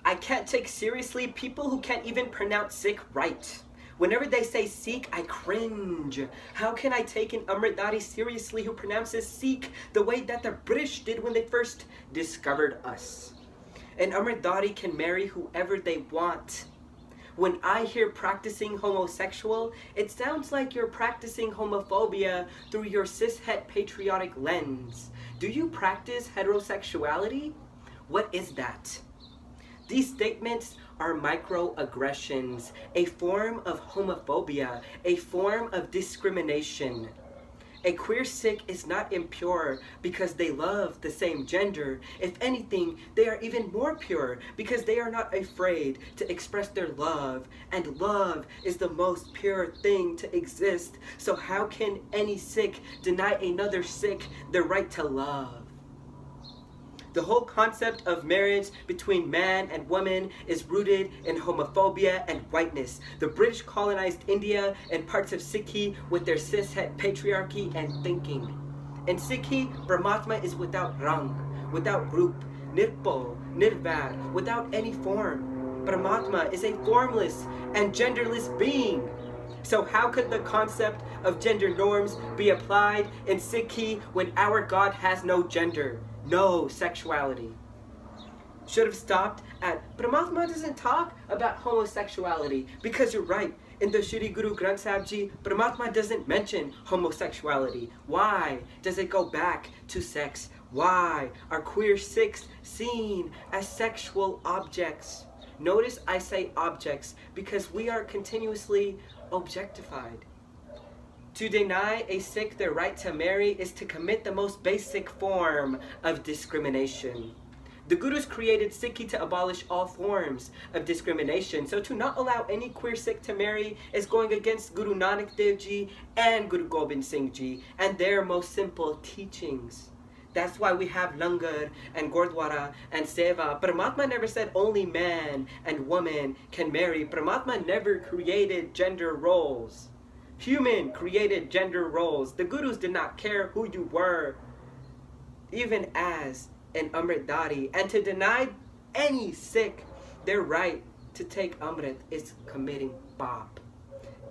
I can't take seriously people who can't even pronounce Sikh right. Whenever they say Sikh, I cringe. How can I take an Amritdhari seriously who pronounces Sikh the way that the British did when they first discovered us? An Amritdhari can marry whoever they want. When I hear practicing homosexual, it sounds like you're practicing homophobia through your cishet patriotic lens. Do you practice heterosexuality? What is that? These statements are microaggressions, a form of homophobia, a form of discrimination. A queer Sikh is not impure because they love the same gender. If anything, they are even more pure because they are not afraid to express their love. And love is the most pure thing to exist. So how can any Sikh deny another Sikh the right to love? The whole concept of marriage between man and woman is rooted in homophobia and whiteness. The British colonized India and parts of Sikhi with their cishet patriarchy and thinking. In Sikhi, Paramatma is without rang, without roop, nirpo, nirvad, without any form. Paramatma is a formless and genderless being. So how could the concept of gender norms be applied in Sikhi when our God has no gender? No sexuality. Should have stopped at, Paramatma doesn't talk about homosexuality, because you're right. In the Shri Guru Granth Sahib Ji, Paramatma doesn't mention homosexuality. Why does it go back to sex? Why are queer Sikhs seen as sexual objects? Notice I say objects because we are continuously objectified. To deny a Sikh their right to marry is to commit the most basic form of discrimination. The Gurus created Sikhi to abolish all forms of discrimination, so to not allow any queer Sikh to marry is going against Guru Nanak Dev Ji and Guru Gobind Singh Ji and their most simple teachings. That's why we have Langar and Gurdwara and Seva. Paramatma never said only man and woman can marry. Paramatma never created gender roles. Human created gender roles. The Gurus did not care who you were, even as an Amritdhari. And to deny any Sikh their right to take Amrit is committing pap.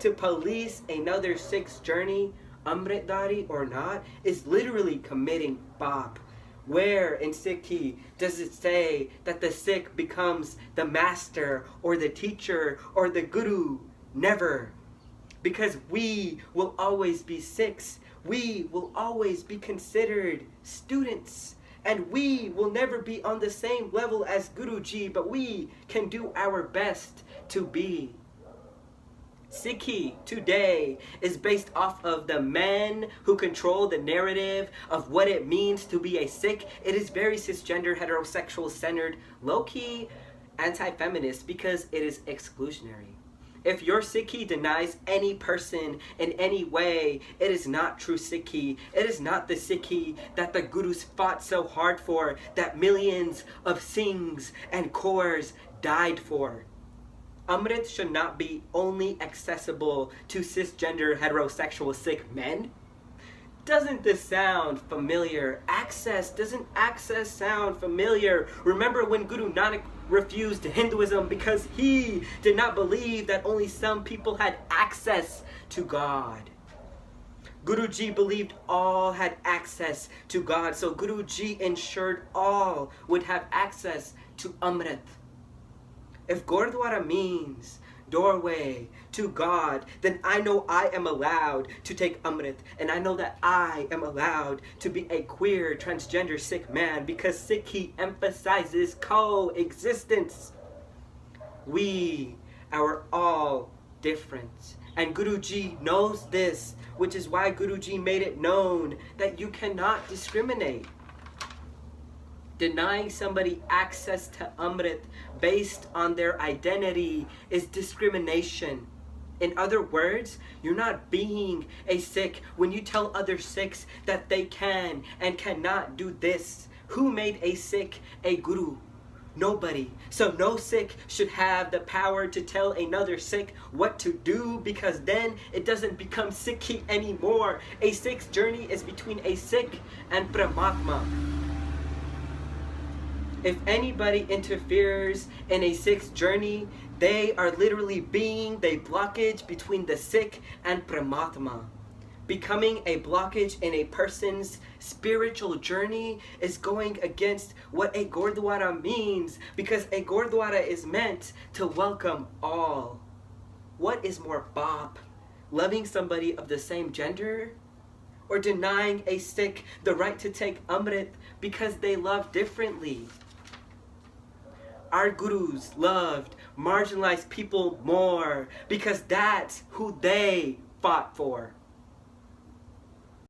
To police another Sikh's journey, Amritdhari or not, is literally committing pap. Where in Sikhi does it say that the Sikh becomes the master or the teacher or the Guru? Never. Because we will always be Sikhs. We will always be considered students. And we will never be on the same level as Guruji, but we can do our best to be. Sikhi today is based off of the men who control the narrative of what it means to be a Sikh. It is very cisgender, heterosexual centered, low-key anti-feminist because it is exclusionary. If your Sikhi denies any person in any way, it is not true Sikhi. It is not the Sikhi that the Gurus fought so hard for, that millions of Singhs and Kaurs died for. Amrit should not be only accessible to cisgender heterosexual Sikh men. Doesn't this sound familiar? Doesn't access sound familiar? Remember when Guru Nanak refused Hinduism because he did not believe that only some people had access to God. Guruji believed all had access to God, so Guruji ensured all would have access to Amrit. If Gurdwara means doorway to God, then I know I am allowed to take Amrit, and I know that I am allowed to be a queer transgender Sikh man because Sikhi emphasizes coexistence. We are all different, and Guruji knows this, which is why Guruji made it known that you cannot discriminate. Denying somebody access to Amrit based on their identity is discrimination. In other words, you're not being a Sikh when you tell other Sikhs that they can and cannot do this. Who made a Sikh a Guru? Nobody. So no Sikh should have the power to tell another Sikh what to do, because then it doesn't become Sikhi anymore. A Sikh's journey is between a Sikh and Paramatma. If anybody interferes in a Sikh's journey, they are literally being the blockage between the Sikh and Paramatma. Becoming a blockage in a person's spiritual journey is going against what a Gurdwara means, because a Gurdwara is meant to welcome all. What is more bop? Loving somebody of the same gender? Or denying a Sikh the right to take Amrit because they love differently? Our gurus loved marginalized people more because that's who they fought for.